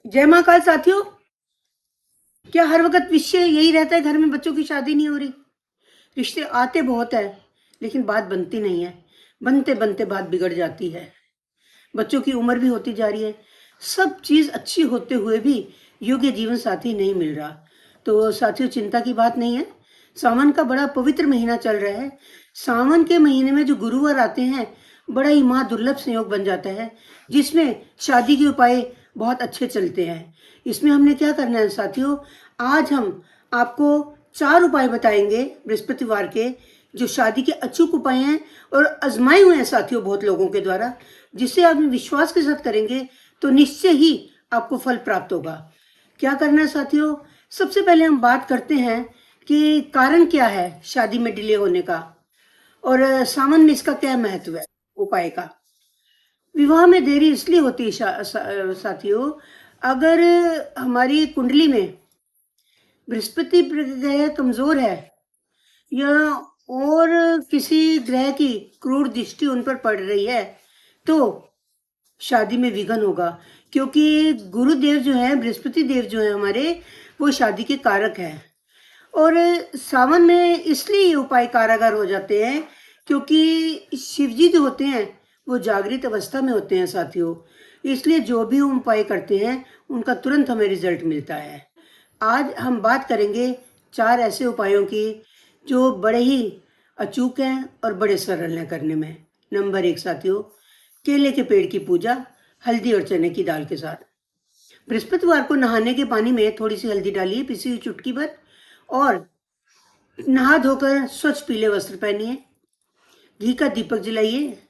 जय महाकाल साथियों। क्या हर वक्त विषय यही रहता है, घर में बच्चों की शादी नहीं हो रही? रिश्ते आते बहुत है, लेकिन बात बनती नहीं है। बनते बनते बात बिगड़ जाती है। बच्चों की उम्र भी होती जा रही है। सब चीज अच्छी होते हुए भी योग्य जीवन साथी नहीं मिल रहा। तो साथियों, चिंता की बात नहीं है। सावन का बड़ा पवित्र महीना चल रहा है। सावन के महीने में जो गुरुवार आते हैं, बड़ा ही दुर्लभ संयोग बन जाता है, जिसमें शादी के उपाय बहुत अच्छे चलते हैं। इसमें हमने क्या करना है साथियों? आज हम आपको 4 उपाय बताएंगे बृहस्पतिवार के, जो शादी के अचूक उपाय हैं और आजमाए हुए हैं साथियों बहुत लोगों के द्वारा। जिसे आप विश्वास के साथ करेंगे तो निश्चय ही आपको फल प्राप्त होगा। क्या करना है साथियों? सबसे पहले हम बात करते हैं कि कारण क्या है शादी में डिले होने का, और सावन में इसका क्या महत्व है उपाय का। विवाह में देरी इसलिए होती है साथियों, अगर हमारी कुंडली में बृहस्पति ग्रह कमजोर है, या और किसी ग्रह की क्रूर दृष्टि उन पर पड़ रही है, तो शादी में विघ्न होगा। क्योंकि गुरुदेव जो है, बृहस्पति देव जो है हमारे, वो शादी के कारक हैं। और सावन में इसलिए ये उपाय कारागार हो जाते हैं, क्योंकि शिव जी जो होते हैं वो जागृत अवस्था में होते हैं साथियों। इसलिए जो भी हम उपाय करते हैं उनका तुरंत हमें रिजल्ट मिलता है। आज हम बात करेंगे 4 ऐसे उपायों की जो बड़े ही अचूक हैं और बड़े सरल हैं करने में। नंबर 1 साथियों, केले के पेड़ की पूजा हल्दी और चने की दाल के साथ। बृहस्पतिवार को नहाने के पानी में थोड़ी सी हल्दी डालिए, पिसी हुई चुटकी भर, और नहा धोकर स्वच्छ पीले वस्त्र पहनिए। घी का दीपक जलाइए।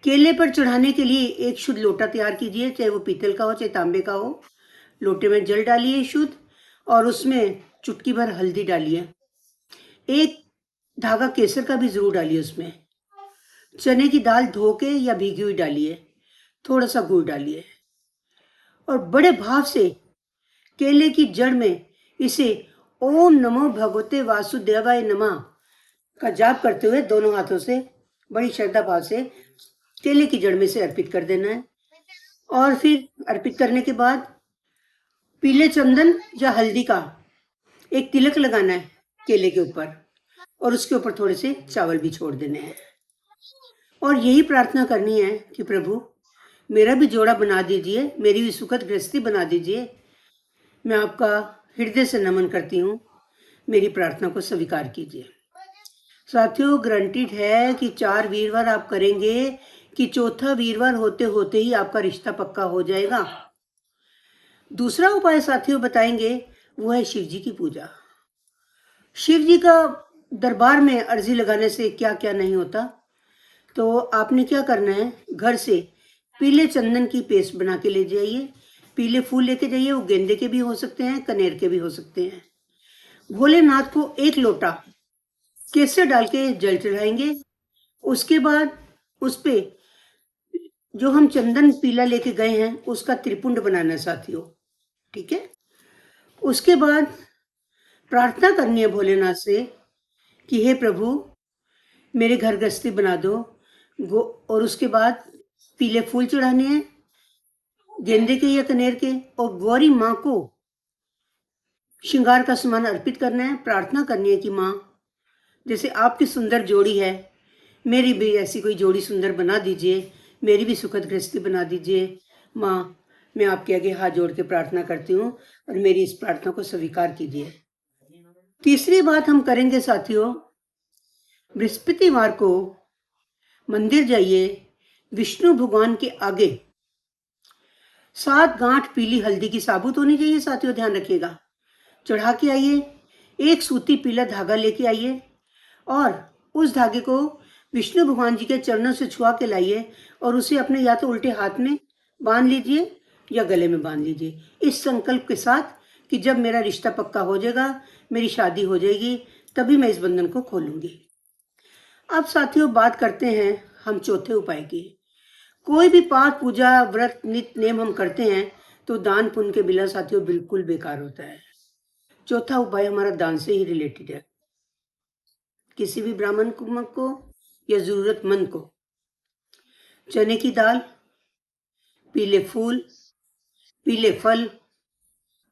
केले पर चढ़ाने के लिए एक शुद्ध लोटा तैयार कीजिए, चाहे वो पीतल का हो चाहे तांबे का हो। लोटे में जल डालिए शुद्ध, और उसमें चुटकी भर हल्दी डालिए। एक धागा केसर का भी जरूर डालिए उसमें। चने की दाल धो के या भीगी हुई डालिए। थोड़ा सा गुड़ डालिए, और बड़े भाव से केले की जड़ में इसे ओम नमो भगवते वासुदेवाय नमः का जाप करते हुए दोनों हाथों से बड़ी श्रद्धा भाव से केले की जड़ में से अर्पित कर देना है। और फिर अर्पित करने के बाद पीले चंदन या हल्दी का एक तिलक लगाना है केले के ऊपर, और उसके ऊपर थोड़े से चावल भी छोड़ देने हैं। और यही प्रार्थना करनी है कि प्रभु, मेरा भी जोड़ा बना दीजिए, मेरी भी सुखद गृहस्थी बना दीजिए। मैं आपका हृदय से नमन करती हूँ, मेरी प्रार्थना को स्वीकार कीजिए। साथियों, ग्रंटेड है कि 4 वीरवार आप करेंगे कि चौथा वीरवार होते होते ही आपका रिश्ता पक्का हो जाएगा। दूसरा उपाय साथियों बताएंगे, वो है शिव जी की पूजा। शिव जी का दरबार में अर्जी लगाने से क्या क्या नहीं होता। तो आपने क्या करना है, घर से पीले चंदन की पेस्ट बना के ले जाइए। पीले फूल लेके जाइए, वो गेंदे के भी हो सकते हैं, कनेर के भी हो सकते हैं। भोलेनाथ को 1 लोटा केसर डाल के जल चढ़ाएंगे। उसके बाद उस पे जो हम चंदन पीला लेके गए हैं उसका त्रिपुंड बनाना है साथियों, ठीक है। उसके बाद प्रार्थना करनी है भोलेनाथ से कि हे प्रभु, मेरे घर गृहस्थी बना दो। और उसके बाद पीले फूल चढ़ाने हैं, गेंदे के या कनेर के, और गौरी माँ को श्रृंगार का सामान अर्पित करना है। प्रार्थना करनी है कि माँ, जैसे आपकी सुंदर जोड़ी है, मेरी भी ऐसी कोई जोड़ी सुंदर बना दीजिए, मेरी भी सुखद गृहस्थी बना दीजिए। माँ, मैं आपके आगे हाथ जोड़ के प्रार्थना करती हूँ, और मेरी इस प्रार्थना को स्वीकार कीजिए। तीसरी बात हम करेंगे साथियों, बृहस्पतिवार को मंदिर जाइए, विष्णु भगवान के आगे 7 गांठ पीली हल्दी की साबुत होनी चाहिए साथियों, ध्यान रखिएगा। चढ़ा के आइए। एक सूती पीला धागा लेके आइए, और उस धागे को विष्णु भगवान जी के चरणों से छुआ के लाइए, और उसे अपने या तो उल्टे हाथ में बांध लीजिए या गले में बांध लीजिए, इस संकल्प के साथ कि जब मेरा रिश्ता पक्का हो जाएगा, मेरी शादी हो जाएगी, तभी मैं इस बंधन को खोलूंगी। अब साथियों बात करते हैं हम चौथे उपाय की। कोई भी पाठ पूजा व्रत नित्य नेम हम करते हैं तो दान पुण्य के बिना साथियों बिल्कुल बेकार होता है। चौथा उपाय हमारा दान से ही रिलेटेड है। किसी भी ब्राह्मण को या जरूरतमंद को चने की दाल, पीले फूल, पीले फल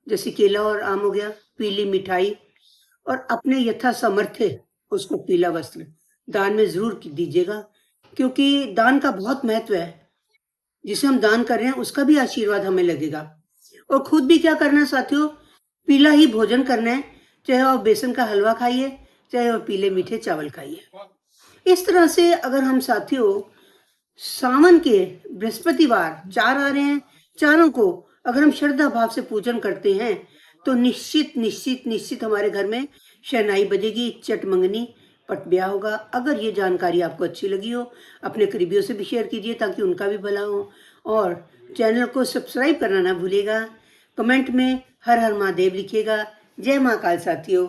जैसे केला और आम हो गया, पीली मिठाई, और अपने यथा सामर्थ्य उसको पीला वस्त्र दान में ज़रूर दीजिएगा, क्योंकि दान का बहुत महत्व है। जिसे हम दान कर रहे हैं उसका भी आशीर्वाद हमें लगेगा। और खुद भी क्या करना है साथियों, पीला ही भोजन करना है, चाहे आप बेसन का हलवा खाइए, चाहे आप पीले मीठे चावल खाइए। इस तरह से अगर हम साथियों सावन के बृहस्पतिवार 4 आ रहे हैं, चारों को अगर हम श्रद्धा भाव से पूजन करते हैं तो निश्चित निश्चित निश्चित हमारे घर में शहनाई बजेगी, चटमंगनी, पट ब्याह होगा। अगर ये जानकारी आपको अच्छी लगी हो, अपने करीबियों से भी शेयर कीजिए ताकि उनका भी भला हो, और चैनल को सब्सक्राइब करना ना भूलिएगा। कमेंट में हर हर महादेव लिखिएगा। जय महाकाल साथियों।